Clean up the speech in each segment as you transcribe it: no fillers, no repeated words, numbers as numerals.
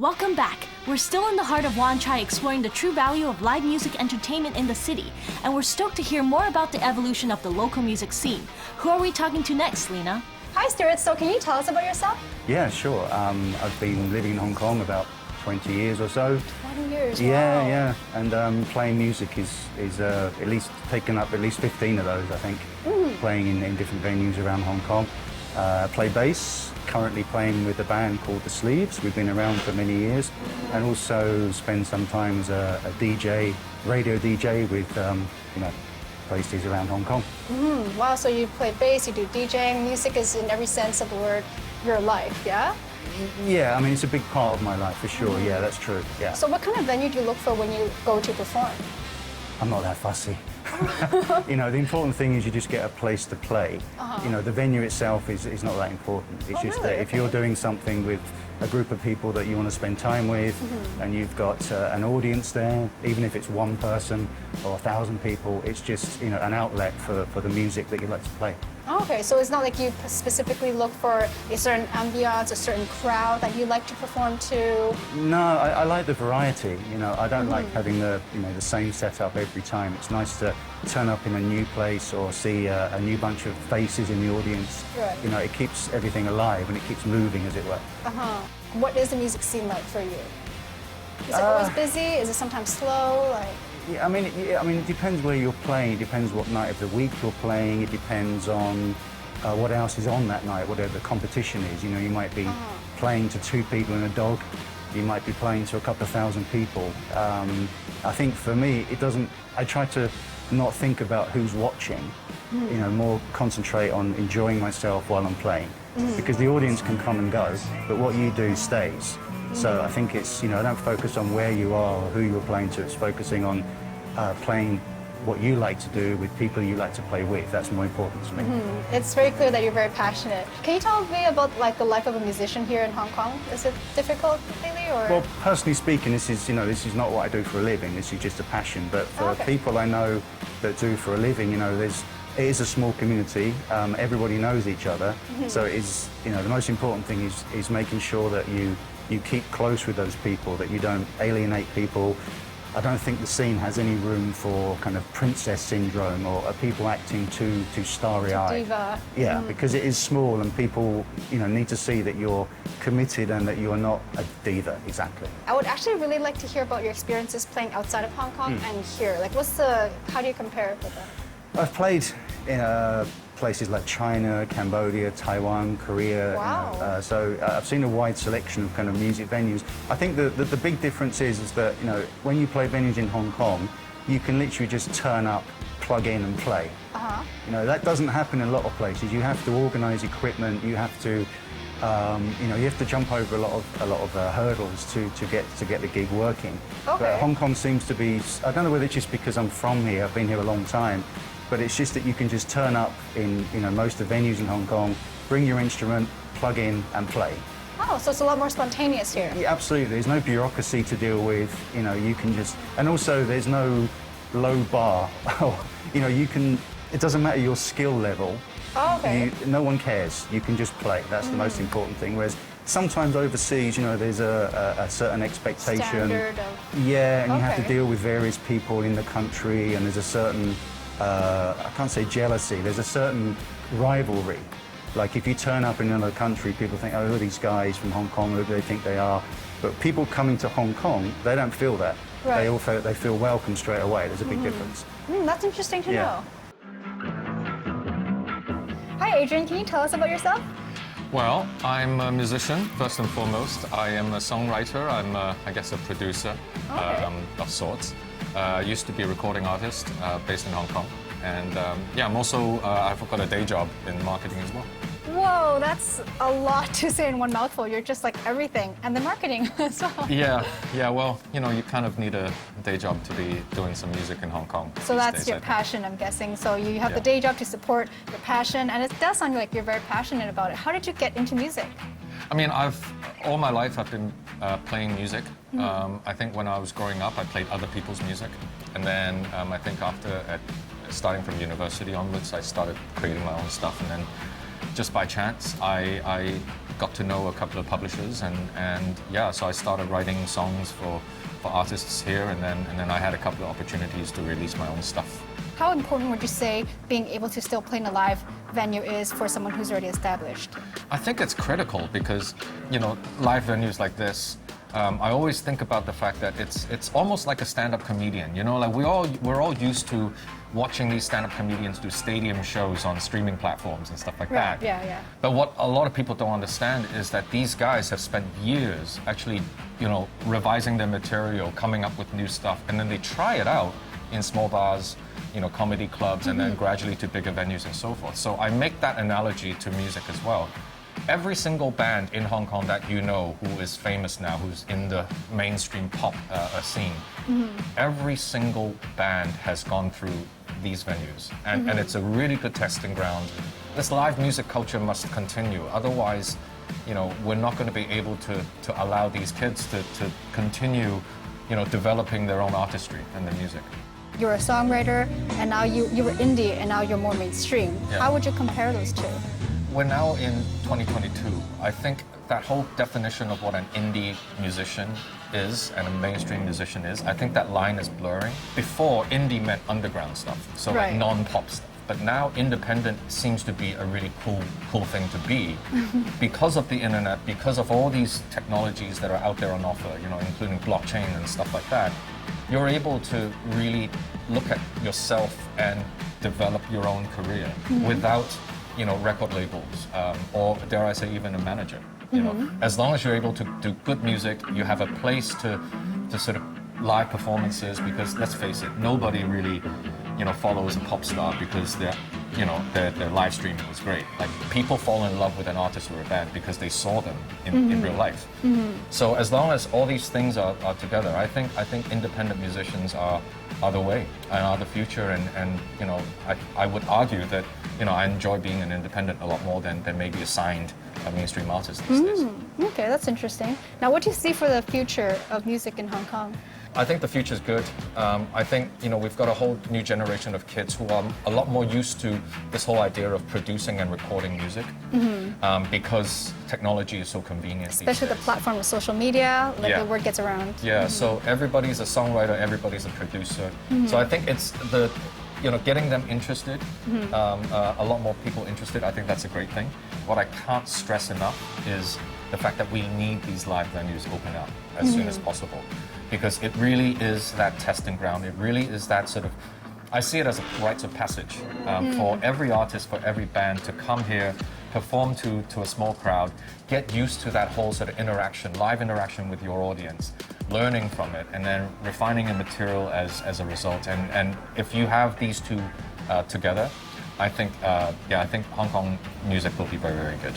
Welcome back. We're still in the heart of Wan Chai exploring the true value of live music entertainment in the city, and we're stoked to hear more about the evolution of the local music scene. Who are we talking to next, Linna? Hi Stuart, so can you tell us about yourself? Yeah, sure. I've been living in Hong Kong about 20 years or so. 20 years, Yeah, wow. yeah. And playing music is at least taken up at least 15 of those, I think, playing in different venues around Hong Kong. Play bass, currently playing with a band called The Sleeves. We've been around for many years. And also spend some time as a DJ, radio DJ with, places around Hong Kong. Wow, so you play bass, you do DJing, music is in every sense of the word your life, yeah? Yeah, I mean, it's a big part of my life, for sure. Yeah, that's true, yeah. So what kind of venue do you look for when you go to perform? I'm not that fussy. The important thing is you just get a place to play. The venue itself is not that important. It's just really? that if you're doing something with a group of people that you want to spend time with, and you've got an audience there, even if it's one person or 1,000 people, it's just an outlet for the music that you like to play. Okay, so it's not like you specifically look for a certain ambiance, a certain crowd that you like to perform to? No, I like the variety. I don't like having the same setup every time. It's nice to turn up in a new place or see a new bunch of faces in the audience. Right. It keeps everything alive and it keeps moving, as it were. What is the music scene like for you? Is it always busy? Is it sometimes slow? Yeah, I mean, it depends where you're playing. It depends what night of the week you're playing. It depends on what else is on that night, whatever the competition is. You might be playing to 2 people and a dog. You might be playing to a couple of thousand people. I think for me, I try to not think about who's watching. More concentrate on enjoying myself while I'm playing. Because the audience can come and go, but what you do stays. So I think it's, I don't focus on where you are or who you're playing to. It's focusing on playing what you like to do with people you like to play with. That's more important to me. It's very clear that you're very passionate. Can you tell me about the life of a musician here in Hong Kong? Is it difficult completely, or? Well, personally speaking, this is not what I do for a living. This is just a passion. But for people I know that do for a living, it is a small community. Everybody knows each other. So it is, the most important thing is making sure that you keep close with those people, that you don't alienate people. I don't think the scene has any room for kind of princess syndrome or people acting too starry-eyed. Diva. Yeah, because it is small and people, need to see that you're committed and that you're not a diva, exactly. I would actually really like to hear about your experiences playing outside of Hong Kong and here. How do you compare with them? I've played in places like China, Cambodia, Taiwan, Korea. Wow. So I've seen a wide selection of kind of music venues. I think the big difference is that, when you play venues in Hong Kong, you can literally just turn up, plug in and play. That doesn't happen in a lot of places. You have to organize equipment, you have to you have to jump over a lot of hurdles to get the gig working. But Hong Kong seems to be, I don't know whether it's just because I'm from here, I've been here a long time, but it's just that you can just turn up in most of the venues in Hong Kong, bring your instrument, plug in and play. Oh, so it's a lot more spontaneous here. Yeah, absolutely. There's no bureaucracy to deal with. You can just, and also there's no low bar. It doesn't matter your skill level. No one cares. You can just play. That's the most important thing. Whereas sometimes overseas, there's a certain expectation. Standard of... Yeah, and you have to deal with various people in the country, and there's a certain, I can't say jealousy, there's a certain rivalry. Like if you turn up in another country, people think, oh, who are these guys from Hong Kong, who do they think they are? But people coming to Hong Kong, they don't feel that. Right. They feel welcome straight away. There's a big difference. That's interesting to know. Hi, Adrian. Can you tell us about yourself? Well, I'm a musician, first and foremost. I am a songwriter. I'm, I guess, a producer of sorts. Used to be a recording artist based in Hong Kong. And I'm also, I've got a day job in marketing as well. Whoa, that's a lot to say in one mouthful. You're just like everything, and then marketing as well. Yeah, well, you kind of need a day job to be doing some music in Hong Kong. So that's your passion, I'm guessing. So you have the day job to support your passion, and it does sound like you're very passionate about it. How did you get into music? I mean, all my life I've been playing music. I think when I was growing up, I played other people's music. And then I think starting from university onwards, I started creating my own stuff. And then just by chance. I got to know a couple of publishers, and yeah, so I started writing songs for artists here, and then I had a couple of opportunities to release my own stuff. How important would you say being able to still play in a live venue is for someone who's already established? I think it's critical because, you know, live venues like this, I always think about the fact that it's almost like a stand-up comedian. You know, like we're all used to watching these stand-up comedians do stadium shows on streaming platforms and stuff like that. Yeah. But what a lot of people don't understand is that these guys have spent years actually, you know, revising their material, coming up with new stuff, and then they try it out in small bars, you know, comedy clubs, and then gradually to bigger venues and so forth. So I make that analogy to music as well. Every single band in Hong Kong that you know who is famous now, who's in the mainstream pop scene, every single band has gone through these venues. And it's a really good testing ground. This live music culture must continue. Otherwise, you know, we're not going to be able to allow these kids to continue, you know, developing their own artistry and their music. You're a songwriter, and now you were indie, and now you're more mainstream. Yeah. How would you compare those two? We're now in 2022. I think that whole definition of what an indie musician is and a mainstream musician is, I think that line is blurring. Before, indie meant underground stuff, so like non-pop stuff. But now independent seems to be a really cool thing to be because of the internet, because of all these technologies that are out there on offer, you know, including blockchain and stuff like that. You're able to really look at yourself and develop your own career without, you know, record labels or, dare I say, even a manager. You know, as long as you're able to do good music, you have a place to sort of live performances. Because let's face it, nobody really, you know, follows a pop star because their live streaming was great. Like, people fall in love with an artist or a band because they saw them in real life. So as long as all these things are together, I think independent musicians are the way and are the future. And you know, I would argue that, you know, I enjoy being an independent a lot more than maybe a signed mainstream artist these days. Okay, that's interesting. Now, what do you see for the future of music in Hong Kong? I think the future's good. I think, you know, we've got a whole new generation of kids who are a lot more used to this whole idea of producing and recording music because technology is so convenient. Especially the platform of social media, like the word gets around. Yeah, so everybody's a songwriter, everybody's a producer. So I think it's the, you know, getting them interested, a lot more people interested. I think that's a great thing. What I can't stress enough is the fact that we need these live venues open up as soon as possible. Because it really is that testing ground. It really is that sort of, I see it as a rites of passage for every artist, for every band to come here, perform to a small crowd, get used to that whole sort of interaction, live interaction with your audience, learning from it, and then refining the material as a result. And if you have these two together, I think Hong Kong music will be very, very good.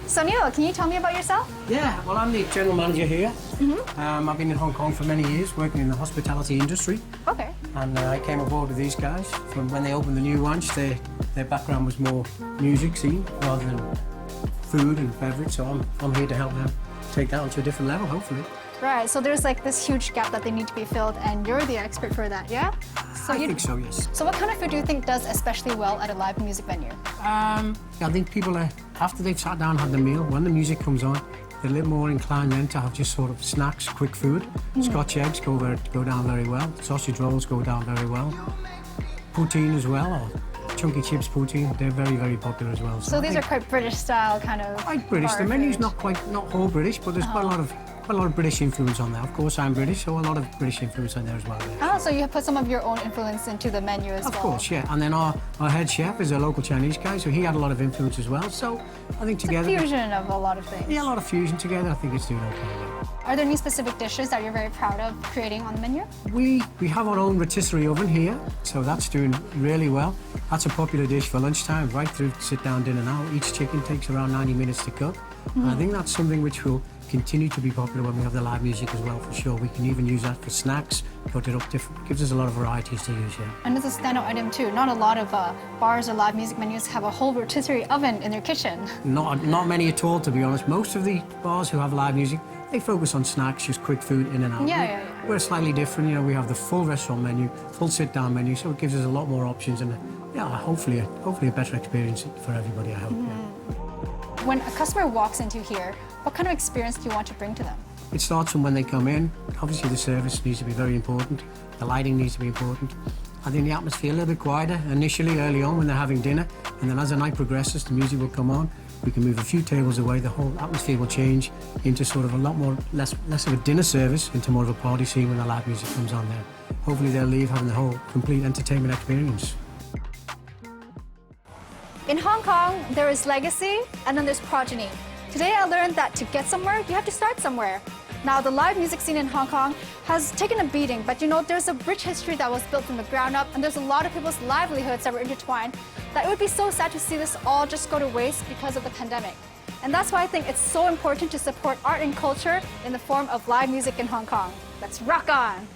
So Neil, can you tell me about yourself? Yeah, well, I'm the general manager here. I've been in Hong Kong for many years, working in the hospitality industry. Okay. And I came aboard with these guys from when they opened the new ranch. Their background was more music scene rather than food and beverage. So I'm here to help them take that onto a different level, hopefully. Right, so there's like this huge gap that they need to be filled, and you're the expert for that, yeah? So I think so, yes. So what kind of food do you think does especially well at a live music venue? I think people are, after they've sat down and had the meal, when the music comes on, they're a little more inclined then to have just sort of snacks, quick food. Scotch eggs go down very well. Sausage rolls go down very well. Poutine as well, or chunky chips poutine, they're very, very popular as well. So these are quite British style kind of. Quite British. The menu's not whole British, but there's quite a lot of British influence on there. Of course, I'm British, so a lot of British influence on there as well. Yeah. Oh, so you have put some of your own influence into the menu as well? Of course, yeah. And then our head chef is a local Chinese guy, so he had a lot of influence as well. So I think together... It's a fusion of a lot of things. Yeah, a lot of fusion together. I think it's doing okay. Yeah. Are there any specific dishes that you're very proud of creating on the menu? We have our own rotisserie oven here, so that's doing really well. That's a popular dish for lunchtime, right through sit-down dinner now. Each chicken takes around 90 minutes to cook. And I think that's something which will continue to be popular when we have the live music as well, for sure. We can even use that for snacks, put it up different, gives us a lot of varieties to use, yeah. And it's a standout item too. Not a lot of bars or live music menus have a whole rotisserie oven in their kitchen. Not many at all, to be honest. Most of the bars who have live music, they focus on snacks, just quick food in and out. Yeah. We're slightly different. You know, we have the full restaurant menu, full sit-down menu, so it gives us a lot more options and, hopefully a better experience for everybody, I hope. Yeah. When a customer walks into here, what kind of experience do you want to bring to them? It starts from when they come in. Obviously, the service needs to be very important. The lighting needs to be important. I think the atmosphere a little bit quieter initially, early on when they're having dinner, and then as the night progresses, the music will come on. We can move a few tables away. The whole atmosphere will change into sort of a lot more less of a dinner service, into more of a party scene when the live music comes on there. Hopefully, they'll leave having the whole complete entertainment experience. In Hong Kong, there is legacy and then there's progeny. Today I learned that to get somewhere, you have to start somewhere. Now, the live music scene in Hong Kong has taken a beating, but there's a rich history that was built from the ground up, and there's a lot of people's livelihoods that were intertwined, that it would be so sad to see this all just go to waste because of the pandemic. And that's why I think it's so important to support art and culture in the form of live music in Hong Kong. Let's rock on!